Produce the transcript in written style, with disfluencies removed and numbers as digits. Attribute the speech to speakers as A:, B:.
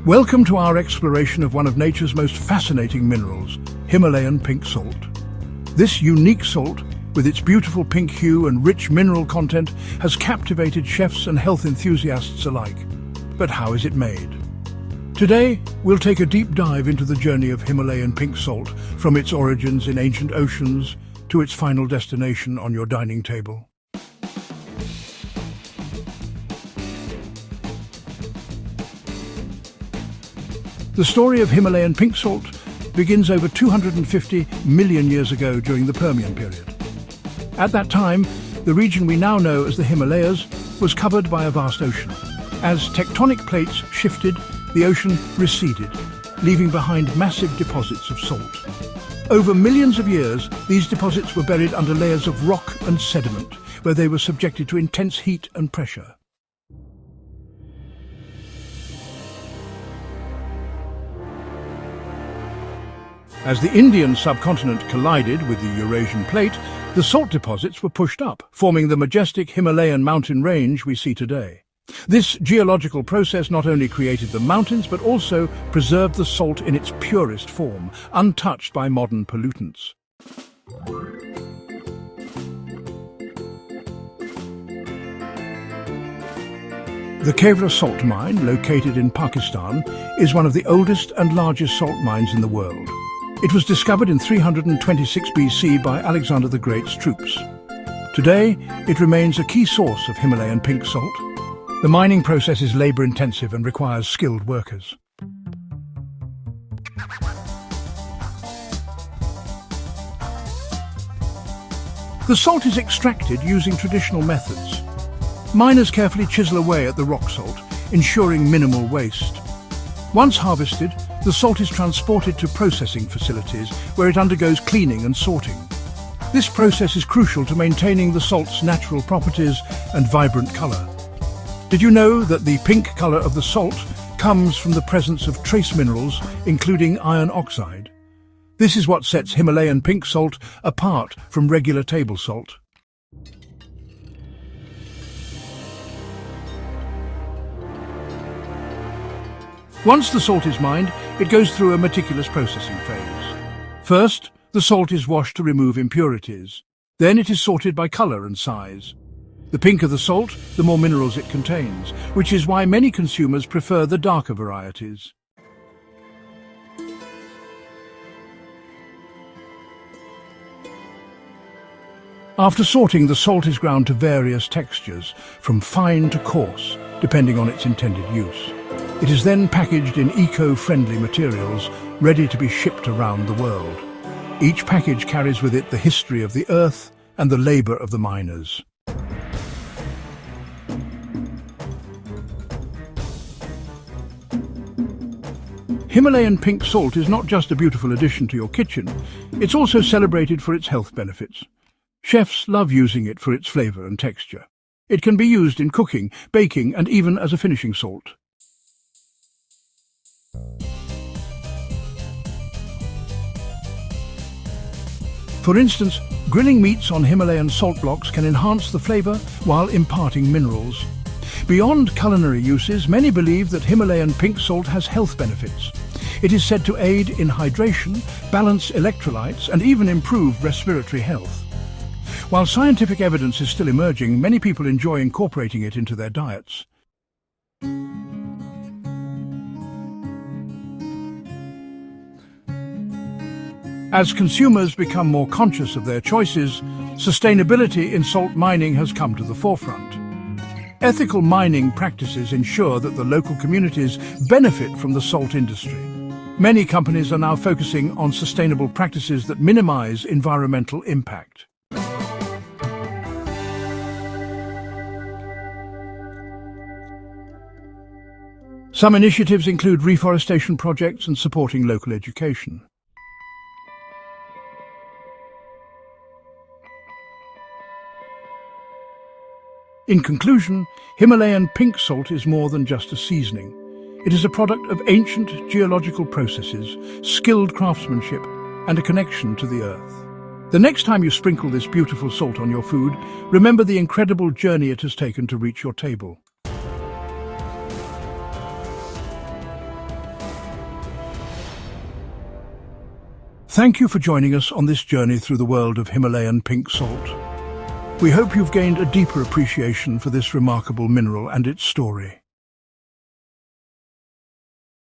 A: Welcome to our exploration of one of nature's most fascinating minerals, Himalayan pink salt. This unique salt, with its beautiful pink hue and rich mineral content, has captivated chefs and health enthusiasts alike. But how is it made? Today, we'll take a deep dive into the journey of Himalayan pink salt, from its origins in ancient oceans to its final destination on your dining table. The story of Himalayan pink salt begins over 250 million years ago during the Permian period. At that time, the region we now know as the Himalayas was covered by a vast ocean. As tectonic plates shifted, the ocean receded, leaving behind massive deposits of salt. Over millions of years, these deposits were buried under layers of rock and sediment, where they were subjected to intense heat and pressure. As the Indian subcontinent collided with the Eurasian plate, the salt deposits were pushed up, forming the majestic Himalayan mountain range we see today. This geological process not only created the mountains, but also preserved the salt in its purest form, untouched by modern pollutants. The Kevra salt mine, located in Pakistan, is one of the oldest and largest salt mines in the world. It was discovered in 326 BC by Alexander the Great's troops. Today, it remains a key source of Himalayan pink salt. The mining process is labour-intensive and requires skilled workers. The salt is extracted using traditional methods. Miners carefully chisel away at the rock salt, ensuring minimal waste. Once harvested, the salt is transported to processing facilities where it undergoes cleaning and sorting. This process is crucial to maintaining the salt's natural properties and vibrant colour. Did you know that the pink colour of the salt comes from the presence of trace minerals, including iron oxide? This is what sets Himalayan pink salt apart from regular table salt. Once the salt is mined, it goes through a meticulous processing phase. First, the salt is washed to remove impurities. Then it is sorted by colour and size. The pinker the salt, the more minerals it contains, which is why many consumers prefer the darker varieties. After sorting, the salt is ground to various textures, from fine to coarse, depending on its intended use. It is then packaged in eco-friendly materials, ready to be shipped around the world. Each package carries with it the history of the earth and the labour of the miners. Himalayan pink salt is not just a beautiful addition to your kitchen, it's also celebrated for its health benefits. Chefs love using it for its flavour and texture. It can be used in cooking, baking, and even as a finishing salt. For instance, grilling meats on Himalayan salt blocks can enhance the flavour while imparting minerals. Beyond culinary uses, many believe that Himalayan pink salt has health benefits. It is said to aid in hydration, balance electrolytes, and even improve respiratory health. While scientific evidence is still emerging, many people enjoy incorporating it into their diets. As consumers become more conscious of their choices, sustainability in salt mining has come to the forefront. Ethical mining practices ensure that the local communities benefit from the salt industry. Many companies are now focusing on sustainable practices that minimize environmental impact. Some initiatives include reforestation projects and supporting local education. In conclusion, Himalayan pink salt is more than just a seasoning. It is a product of ancient geological processes, skilled craftsmanship, and a connection to the earth. The next time you sprinkle this beautiful salt on your food, remember the incredible journey it has taken to reach your table. Thank you for joining us on this journey through the world of Himalayan pink salt. We hope you've gained a deeper appreciation for this remarkable mineral and its story.